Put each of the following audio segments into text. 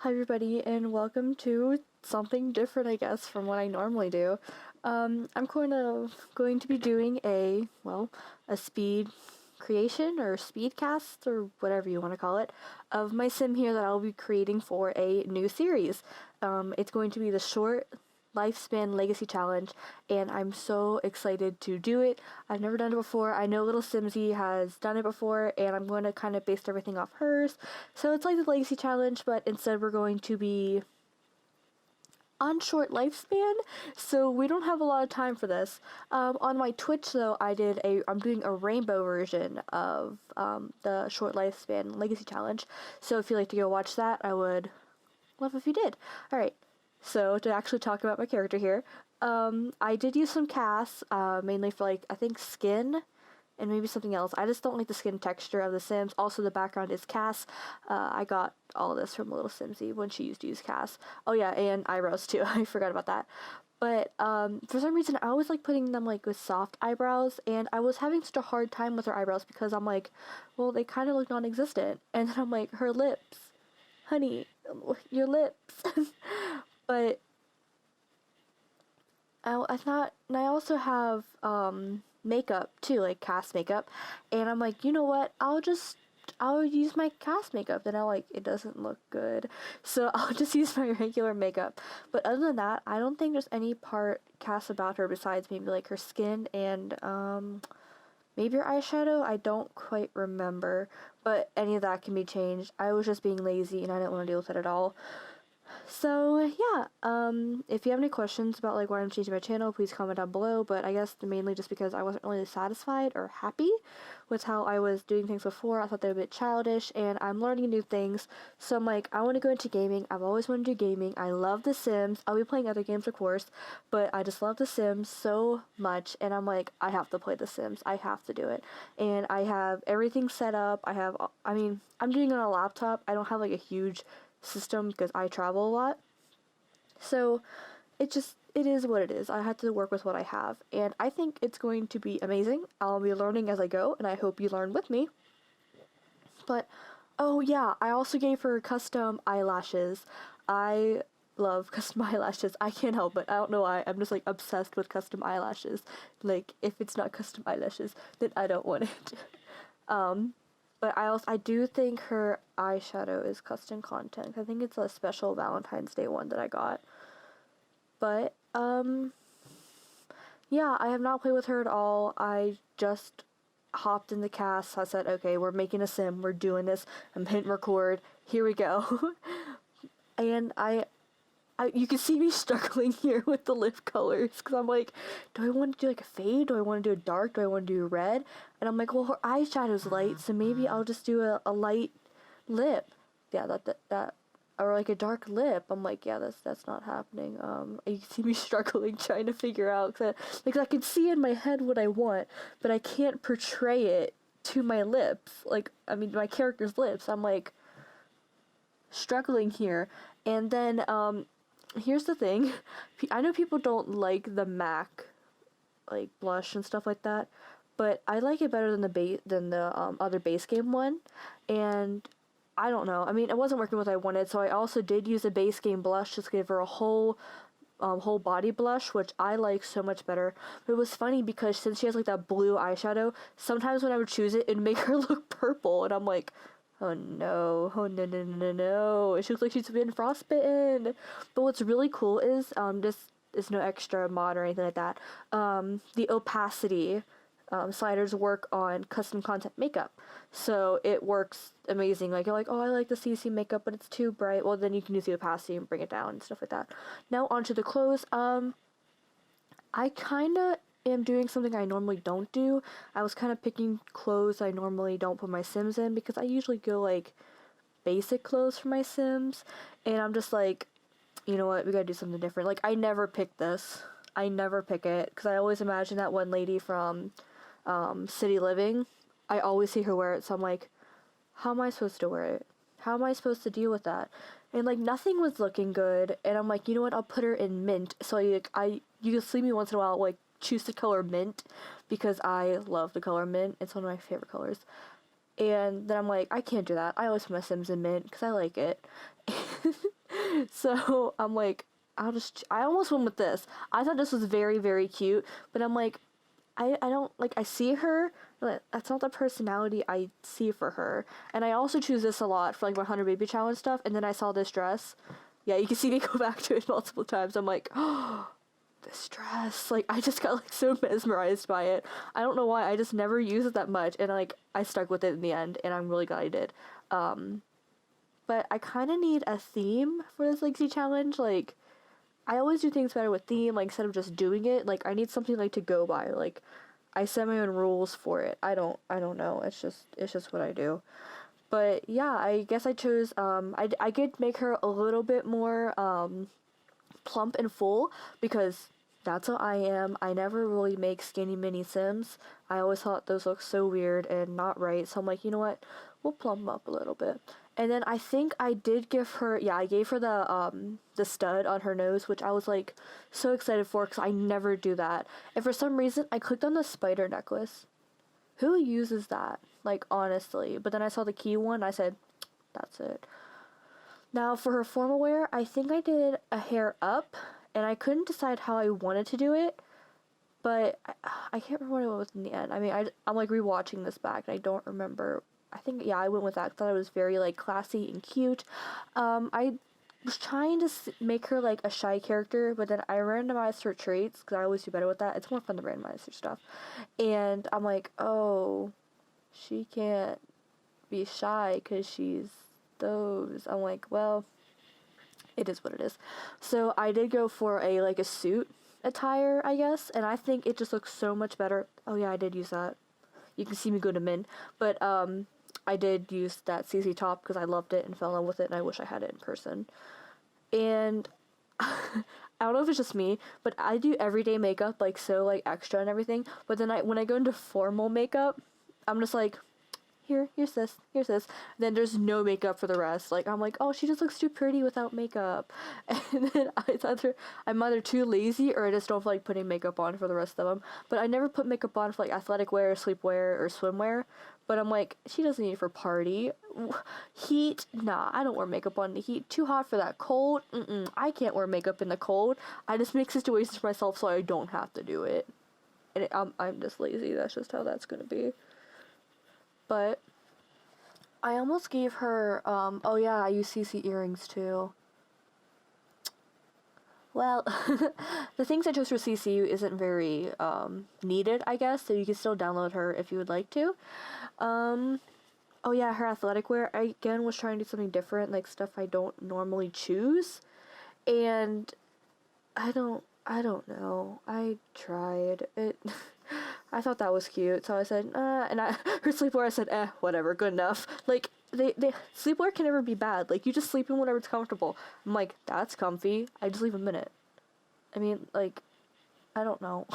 Hi everybody and welcome to something different I guess from what I normally do. I'm going to be doing a speed creation or speed cast or whatever you want to call it of my sim here that I'll be creating for a new series. It's going to be the short lifespan legacy challenge and I'm so excited to do it. I've never done it before. I know little Simsy has done it before and I'm going to kind of base everything off hers. So it's like the legacy challenge, but instead we're going to be on short lifespan, so we don't have a lot of time for this. On my Twitch though, I'm doing a rainbow version of the short lifespan legacy challenge. So if you'd like to go watch that, I would love if you did. Alright, so to actually talk about my character here, I did use some casts, mainly for I think skin and maybe something else. I just don't like the skin texture of the Sims. Also, the background is Cass. I got all of this from Little Simsy when she used to use Cass. Oh yeah, and eyebrows too. I forgot about that. But for some reason, I always like putting them with soft eyebrows, and I was having such a hard time with her eyebrows because I'm like, well, they kind of look non-existent. And then I'm like, her lips, honey, your lips. But I thought, and I also have makeup too, like cast makeup, and I'm like, you know what? I'll use my cast makeup. Then it doesn't look good, so I'll just use my regular makeup. But other than that, I don't think there's any part cast about her besides maybe her skin and maybe her eyeshadow. I don't quite remember, but any of that can be changed. I was just being lazy and I didn't want to deal with it at all. So yeah, if you have any questions about why I'm changing my channel, please comment down below. But I guess mainly just because I wasn't really satisfied or happy with how I was doing things before. I thought they were a bit childish, and I'm learning new things. So I'm like, I want to go into gaming. I've always wanted to do gaming. I love The Sims. I'll be playing other games, of course, but I just love The Sims so much. And I'm like, I have to play The Sims. I have to do it. And I have everything set up. I'm doing it on a laptop. I don't have a huge system because I travel a lot. So it is what it is. I had to work with what I have, and I think it's going to be amazing. I'll be learning as I go, and I hope you learn with me. But oh yeah, I also gave her custom eyelashes. I love custom eyelashes. I can't help it. I don't know why. I'm just obsessed with custom eyelashes. If it's not custom eyelashes, then I don't want it. But I do think her eyeshadow is custom content. I think it's a special Valentine's Day one that I got. But yeah, I have not played with her at all. I just hopped in the cast. I said, okay, we're making a sim. We're doing this. I'm hitting record. Here we go. And you can see me struggling here with the lip colors because I'm like, do I want to do a fade? Do I want to do a dark? Do I want to do a red? And I'm like, well, her eyeshadow's light, so maybe I'll just do a light lip. Yeah, that or a dark lip. I'm like, yeah, that's not happening. You can see me struggling trying to figure out cause I can see in my head what I want, but I can't portray it to my lips. My character's lips. I'm struggling here. And then here's the thing. I know people don't like the MAC blush and stuff like that, but I like it better than the other base game one. And I don't know. It wasn't working with what I wanted, so I also did use a base game blush just to give her a whole body blush, which I like so much better. But it was funny because since she has that blue eyeshadow, sometimes when I would choose it, it'd make her look purple, and I'm like, oh no, oh no, no, no, no, no. She looks like she's been frostbitten. But what's really cool is, this is no extra mod or anything like that. The opacity sliders work on custom content makeup. So it works amazing. You're like, oh, I like the CC makeup, but it's too bright. Well, then you can use the opacity and bring it down and stuff like that. Now onto the clothes. I kind of am doing something I normally don't do. I was kind of picking clothes I normally don't put my Sims in because I usually go basic clothes for my Sims, and I'm just like, you know what, we gotta do something different. I never pick this. I never pick it because I always imagine that one lady from City Living. I always see her wear it, so I'm like, how am I supposed to wear it? How am I supposed to deal with that? And nothing was looking good, and I'm like, you know what, I'll put her in mint. So you can see me once in a while choose the color mint because I love the color mint. It's one of my favorite colors. And then I'm like, I can't do that. I always put my Sims in mint because I like it. So I'm like, I almost went with this. I thought this was very, very cute, but I'm like, I don't, like, I see her, but that's not the personality I see for her. And I also choose this a lot for like my 100 Baby Challenge stuff, and then I saw this dress. Yeah, you can see me go back to it multiple times. I'm like, oh, this dress. Like, I just got like so mesmerized by it. I don't know why, I just never use it that much, and like, I stuck with it in the end, and I'm really glad I did. But I kind of need a theme for this Legacy Challenge, like, I always do things better with theme, like, instead of just doing it, like, I need something, like, to go by, like, I set my own rules for it. I don't know, it's just what I do. But, yeah, I guess I chose, I could make her a little bit more, plump and full, because that's what I am. I never really make skinny mini Sims. I always thought those looked so weird and not right, so I'm like, you know what, we'll plump them up a little bit. And then I think I did give her, yeah, I gave her the stud on her nose, which I was like so excited for because I never do that. And for some reason, I clicked on the spider necklace. Who uses that? Like, honestly. But then I saw the key one, I said, that's it. Now for her formal wear, I think I did a hair up, and I couldn't decide how I wanted to do it, but I can't remember what it was in the end. I mean, I'm like rewatching this back, and I don't remember. I think, yeah, I went with that. I thought it was very, like, classy and cute. I was trying to make her, like, a shy character, but then I randomized her traits, because I always do better with that. It's more fun to randomize her stuff. And I'm like, oh, she can't be shy, because she's those. I'm like, well, it is what it is. So I did go for a, like, a suit attire, I guess, and I think it just looks so much better. Oh, yeah, I did use that. You can see me go to Min. But, I did use that CC top because I loved it and fell in love with it, and I wish I had it in person. And I don't know if it's just me, but I do everyday makeup, like, so, like, extra and everything. But then when I go into formal makeup, I'm just like, here's this. And then there's no makeup for the rest. Like, I'm like, oh, she just looks too pretty without makeup. And then I'm either too lazy or I just don't feel like putting makeup on for the rest of them. But I never put makeup on for, like, athletic wear, sleepwear, or swimwear. But I'm like, she doesn't need it for party. Heat? Nah, I don't wear makeup on the heat. Too hot for that. Cold? I can't wear makeup in the cold. I just make situations for myself so I don't have to do it. And I'm just lazy. That's just how that's gonna be. But I almost gave her, oh yeah, I use CC earrings too. Well, the things I chose for CCU isn't very, needed, I guess, so you can still download her if you would like to. Oh yeah, her athletic wear, I again was trying to do something different, like stuff I don't normally choose, and I don't know, I tried, I thought that was cute, so I said, her sleepwear, I said, whatever, good enough. Like, sleepwear can never be bad. Like, you just sleep in whatever's comfortable. I'm like, that's comfy. I just leave a minute. I mean, like, I don't know.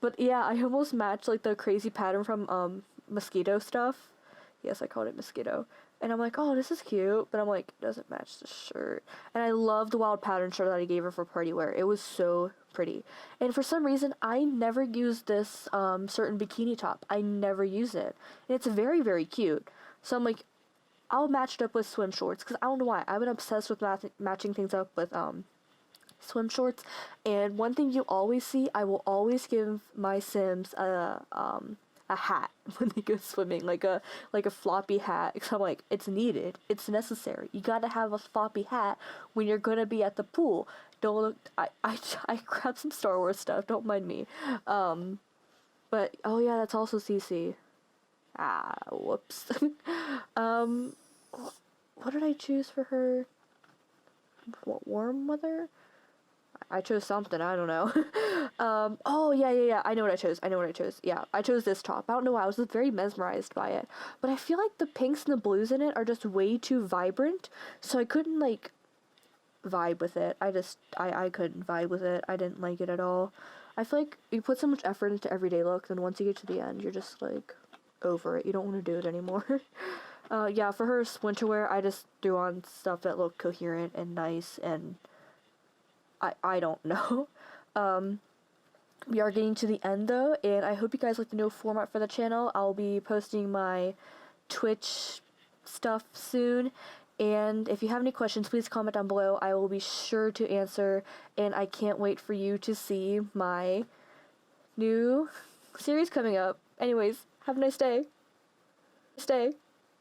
But yeah, I almost matched, like, the crazy pattern from, Mosquito stuff. Yes, I called it Mosquito. And I'm like, oh, this is cute. But I'm like, it doesn't match the shirt. And I love the wild pattern shirt that I gave her for party wear. It was so pretty. And for some reason, I never used this certain bikini top. I never use it. And it's very, very cute. So I'm like, I'll match it up with swim shorts. Because I don't know why. I've been obsessed with matching things up with swim shorts. And one thing you always see, I will always give my Sims a hat when they go swimming, like a floppy hat, because I'm like, it's needed, it's necessary, you gotta have a floppy hat when you're gonna be at the pool. Don't look, I grabbed some Star Wars stuff, don't mind me. But oh yeah, that's also CC. Whoops. What did I choose for her? What, warm weather? I chose something, I don't know. Oh, yeah, I know what I chose. Yeah, I chose this top. I don't know why, I was just very mesmerized by it. But I feel like the pinks and the blues in it are just way too vibrant, so I couldn't, like, vibe with it. I couldn't vibe with it. I didn't like it at all. I feel like you put so much effort into everyday looks, and once you get to the end, you're just, like, over it. You don't want to do it anymore. Yeah, for her winter wear, I just threw on stuff that looked coherent and nice, and I don't know. We are getting to the end though, and I hope you guys like the new format for the channel. I'll be posting my Twitch stuff soon, And if you have any questions, please comment down below. I will be sure to answer, and I can't wait for you to see my new series coming up. Anyways, have a nice day.